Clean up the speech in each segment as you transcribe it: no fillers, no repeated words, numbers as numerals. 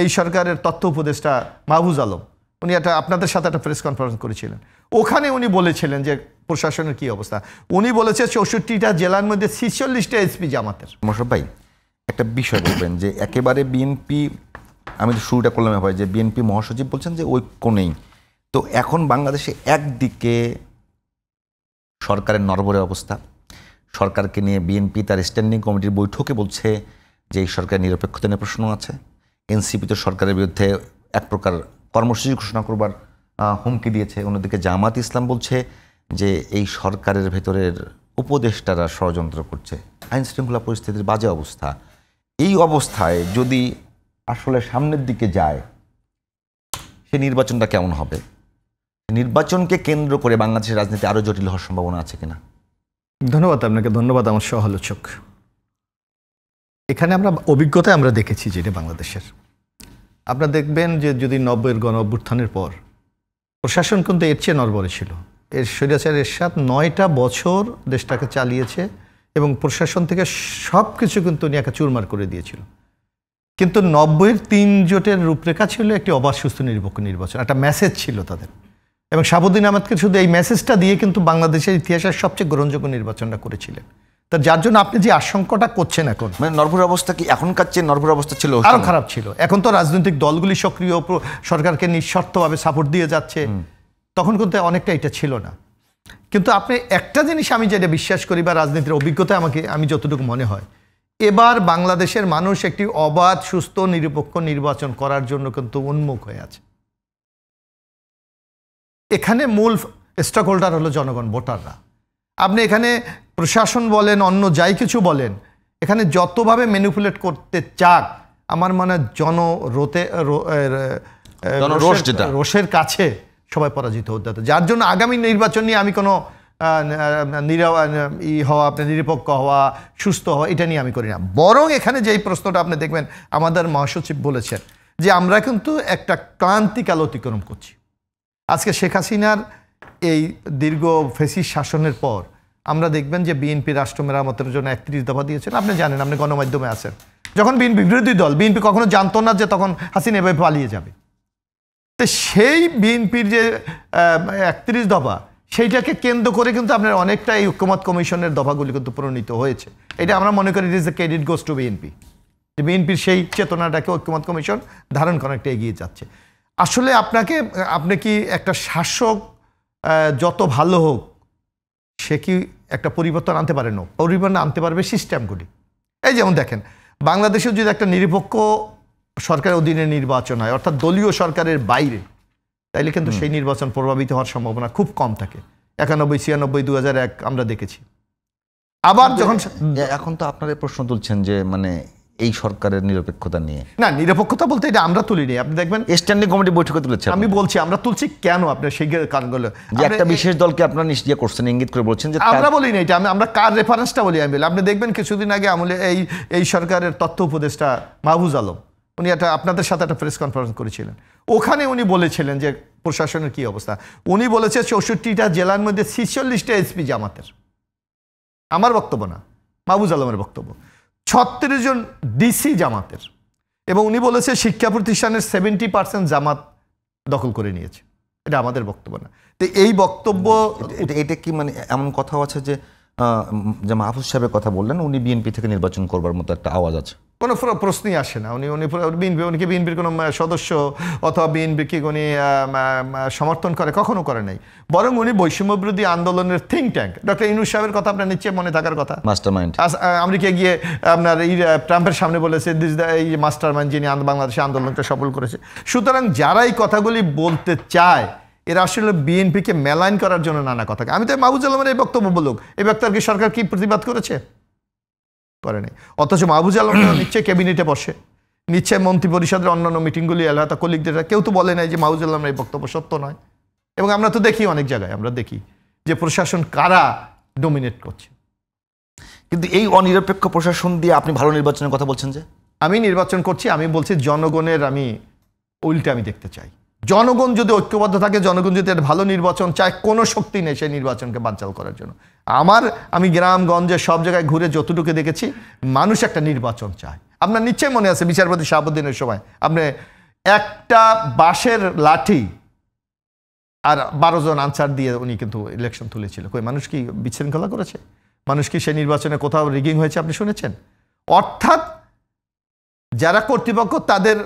এই সরকারের তথ্য উপদেষ্টা মাহফুজ আলম, উনি আপনাদের সাথে একটা প্রেস কনফারেন্স করেছিলেন। ওখানে উনি বলেছিলেন যে প্রশাসনের কি অবস্থা। উনি বলেছে 64টা জেলার মধ্যে 46টা এসপি জামাতের। মোশাররফ ভাই, একটা বিষয় বলবেন যে একেবারে বিএনপি, আমি তো শুরুটা করলাম ভাই, যে বিএনপি মহাসচিব বলছেন যে ঐক্য নেই। তো এখন বাংলাদেশে একদিকে সরকারের নড়বড়ে অবস্থা, সরকারকে নিয়ে বিএনপি তার স্ট্যান্ডিং কমিটির বৈঠকে বলছে যে এই সরকারের নিরপেক্ষতা নিয়ে প্রশ্ন আছে। এনসিপি তো সরকারের বিরুদ্ধে এক প্রকার কর্মসূচি ঘোষণা করবার হুমকি দিয়েছে। অন্যদিকে জামাত ইসলাম বলছে যে এই সরকারের ভেতরের উপদেষ্টারা ষড়যন্ত্র করছে। আইন শৃঙ্খলা পরিস্থিতির বাজে অবস্থা। এই অবস্থায় যদি আসলে সামনের দিকে যায়, সে নির্বাচনটা কেমন হবে? নির্বাচনকে কেন্দ্র করে বাংলাদেশের রাজনীতি আরও জটিল হওয়ার সম্ভাবনা আছে কিনা? ধন্যবাদ আপনাকে, ধন্যবাদ আমার সহ-আলোচক। এখানে আমরা অভিজ্ঞতায় আমরা দেখেছি যেটা বাংলাদেশের, আপনারা দেখবেন যে যদি 90-এর গণ অভ্যুত্থানের পর প্রশাসন কিন্তু এর চেয়ে নড়বড়ে ছিল। এর স্বৈরাচার এরশাদ 9টা বছর দেশটাকে চালিয়েছে এবং প্রশাসন থেকে সব কিছু কিন্তু উনি একা চুরমার করে দিয়েছিল। কিন্তু 90-এর 3 জোটের রূপরেখা ছিল একটি অবাধ সুস্থ নিরপেক্ষ নির্বাচন, একটা মেসেজ ছিল তাদের। এবং শাহাবুদ্দিন আহমেদকে শুধু এই মেসেজটা দিয়ে কিন্তু বাংলাদেশের ইতিহাসের সবচেয়ে গ্রহণযোগ্য নির্বাচনটা করেছিলেন। তা যার জন্য আপনি যে আশঙ্কাটা করছেন এখন, মানে নড়বড়ে অবস্থা কি এখনকার চেয়ে নড়বড়ে অবস্থা ছিল? আরো খারাপ ছিল। এখন তো রাজনৈতিক দলগুলি সক্রিয় সরকারকে নিঃশর্তভাবে সাপোর্ট দিয়ে যাচ্ছে, তখন কিন্তু অনেকটা এটা ছিল না। কিন্তু আপনি একটা জিনিস আমি যেটা বিশ্বাস করি বা রাজনীতির অভিজ্ঞতা আমি যতটুকু মনে হয়, এবার বাংলাদেশের মানুষ একটি অবাধ সুস্থ নিরপেক্ষ নির্বাচন করার জন্য কিন্তু উন্মুখ হয়ে আছে। এখানে মূল স্টক হোল্ডার হলো জনগণ, ভোটাররা। আপনি এখানে প্রশাসন বলেন, অন্য যাই কিছু বলেন, এখানে যতভাবে ম্যানিপুলেট করতে চাক, আমার মনে রোষের কাছে সবাই পরাজিত হতে হতো। যার জন্য আগামী নির্বাচন নিয়ে আমি কোনো নিরপেক্ষ হওয়া, সুস্থ হওয়া, এটা নিয়ে আমি করি না। বরং এখানে যেই প্রশ্নটা আপনি দেখবেন, আমাদের মহাসচিব বলেছেন যে আমরা কিন্তু একটা ক্রান্তিকাল অতিক্রম করছি। আজকে শেখ হাসিনার এই দীর্ঘ ফ্যাসিস্ট শাসনের পর আমরা দেখবেন যে বিএনপি রাষ্ট্র মেরামতের জন্য 31 দফা দিয়েছেন। আপনি জানেন, আপনি গণমাধ্যমে আছেন। যখন বিএনপি বিরোধী দল, বিএনপি কখনো জানতো না যে তখন হাসিনা এভাবে পালিয়ে যাবে। তো সেই বিএনপির যে 31 দফা, সেইটাকে কেন্দ্র করে কিন্তু আপনার অনেকটা এই ঐক্যমত কমিশনের দফাগুলি কিন্তু প্রণীত হয়েছে। এটা আমরা মনে করি it is the credit goes to BNP, যে বিএনপির সেই চেতনাটাকে ঐক্যমত কমিশন ধারণ করে একটা এগিয়ে যাচ্ছে। আসলে আপনি কি একটা শাসক যত ভালো হোক, সে কি একটা পরিবর্তন আনতে পারে না? পরিবর্তন আনতে পারবে সিস্টেমগুলি। এই যেমন দেখেন, বাংলাদেশেও যদি একটা নিরপেক্ষ সরকারের অধীনে নির্বাচন হয়, অর্থাৎ দলীয় সরকারের বাইরে, তাইলে কিন্তু সেই নির্বাচন প্রভাবিত হওয়ার সম্ভাবনা খুব কম থাকে। 91, 96, 2001 আমরা দেখেছি। আবার যখন এখন তো আপনারা প্রশ্ন তুলছেন যে মানে এই সরকারের নিরপেক্ষতা নিয়ে। না, নিরপেক্ষতা বলতে এটা আমরা তুলিনি। আপনি দেখবেন স্ট্যান্ডিং কমিটি বৈঠকে তুলেছে। আমি বলছি আমরা তুলছি কেন, আপনার সেই কারণগুলো। যে একটা বিশেষ দলকে আপনারা নিশ্চয় করছেন, ইঙ্গিত করে বলছেন যে আমরা বলি না এটা, আমরা কার রেফারেন্সটা বলি আমি বলি। আপনি দেখবেন কিছুদিন আগে আমলে এই সরকারের তথ্য উপদেষ্টা মাহফুজ আলম, উনি আপনাদের সাথে একটা প্রেস কনফারেন্স করেছিলেন। ওখানে উনি বলেছিলেন যে প্রশাসনের কি অবস্থা। উনি বলেছে 64টা জেলার মধ্যে 46টা এসপি জামাতের। আমার বক্তব্য না, মাহফুজ আলমের বক্তব্য। 36 জন ডিসি জামাতের। এবং উনি বলেছে শিক্ষা প্রতিষ্ঠানের 70% জামাত দখল করে নিয়েছে। এটা আমাদের বক্তব্য না। তো এই বক্তব্য, এটা কি মানে এমন কথাও আছে যে মাহফুজ সাহেবের কথা বললেন, উনি বিএনপি থেকে নির্বাচন করবার মতো একটা আওয়াজ আছে? কোনো প্রশ্নই আসে না। উনিকে বিএনপির কোনো সদস্য অথবা বিএনপিকে উনি সমর্থন করে, কখনো করে নাই। বরং উনি বৈষম্য বিরোধী আন্দোলনের থিঙ্ক ট্যাঙ্ক ডক্টর ইউনূস সাহেবের কথা আপনার নিশ্চয়ই মনে থাকার কথা, মাস্টারমাইন্ড। আমেরিকা গিয়ে আপনার এই ট্রাম্পের সামনে বলেছে এই মাস্টারমাইন্ড যিনি বাংলাদেশে আন্দোলনকে সফল করেছে। সুতরাং যারা এই কথাগুলি বলতে চায়, এরা আসলে বিএনপিকে মেলাইন করার জন্য নানা কথা। আমি তো মাহফুজ আলমের এই বক্তব্য বলুক, এই বক্তব্য কি সরকার কি প্রতিবাদ করেছে? করে নাই। অথচ মাহফুজ আলম নিশ্চয়ই ক্যাবিনেটে বসে, নিশ্চয় মন্ত্রী পরিষদের অন্যান্য মিটিংগুলি এলাকা কলিগদের, কেউ তো বলে নাই যে মাহফুজ আলমের এই বক্তব্য সত্য নয়। এবং আমরা তো দেখি অনেক জায়গায়, আমরা দেখি যে প্রশাসন কারা ডোমিনেট করছে। কিন্তু এই অনিরপেক্ষ প্রশাসন দিয়ে আপনি ভালো নির্বাচনের কথা বলছেন যে? আমি নির্বাচন করছি, আমি বলছি জনগণের আমি উল্টে আমি দেখতে চাই। জনগণ যদি ঐক্যবদ্ধ থাকে, জনগণ যদি একটা ভালো নির্বাচন চায়, কোনো শক্তি নেই সেই নির্বাচনকে বানচাল করার জন্য। আমি গ্রামগঞ্জে সব জায়গায় ঘুরে যতটুকু দেখেছি, মানুষ একটা নির্বাচন চায়। আপনার নিশ্চয়ই মনে আছে বিচারপতি শাহাবুদ্দিনের সময় আপনি একটা বাঁশের লাঠি আর 12 জন আনসার দিয়ে উনি কিন্তু ইলেকশন তুলেছিল। কই মানুষ কি বিশৃঙ্খলা করেছে? মানুষ কি সেই নির্বাচনে কোথাও রিগিং হয়েছে আপনি শুনেছেন? অর্থাৎ যারা কর্তৃপক্ষ তাদের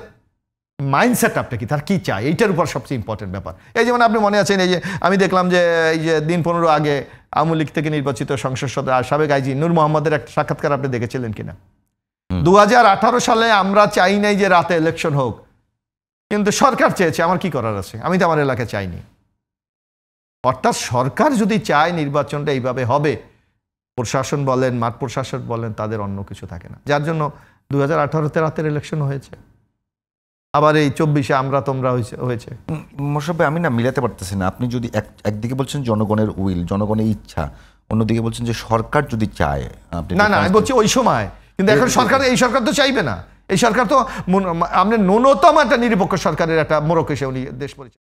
মাইন্ডসেট আপটা কি, তার কি চায়, এইটার উপর সবচেয়ে ইম্পর্টেন্ট ব্যাপার। এই যেমন আপনি মনে আছেন এই যে আমি দেখলাম যে এই যে দিন 15 আগে আওয়ামী লীগ থেকে নির্বাচিত সংসদ সদস্য সাবেক আইজি নূর মোহাম্মদের একটা সাক্ষাৎকার আপনি দেখেছিলেন কিনা? 2018 সালে আমরা চাই নাই যে রাতে ইলেকশন হোক, কিন্তু সরকার চেয়েছে, আমার কি করার আছে, আমি তো আমার এলাকায় চাইনি। অর্থাৎ সরকার যদি চায় নির্বাচনটা এইভাবে হবে, প্রশাসন বলেন মাঠ প্রশাসন বলেন তাদের অন্য কিছু থাকে না, যার জন্য 2018-তে রাতের ইলেকশন হয়েছে, আবার এই 24-এ আমরা তোমরা হয়েছে। মোশাররফ ভাই, আমি না মিলাতে পারতেছি না। আপনি যদি একদিকে বলছেন জনগণের উইল, জনগণের ইচ্ছা, অন্যদিকে বলছেন যে সরকার যদি চায়। না না, আমি বলছি ওই সময়, কিন্তু এখন সরকার, এই সরকার তো চাইবে না। এই সরকার তো আপনি ন্যূনতম একটা নিরপেক্ষ সরকারের একটা মোড়ক এসে উনি দেশ পরিচালনা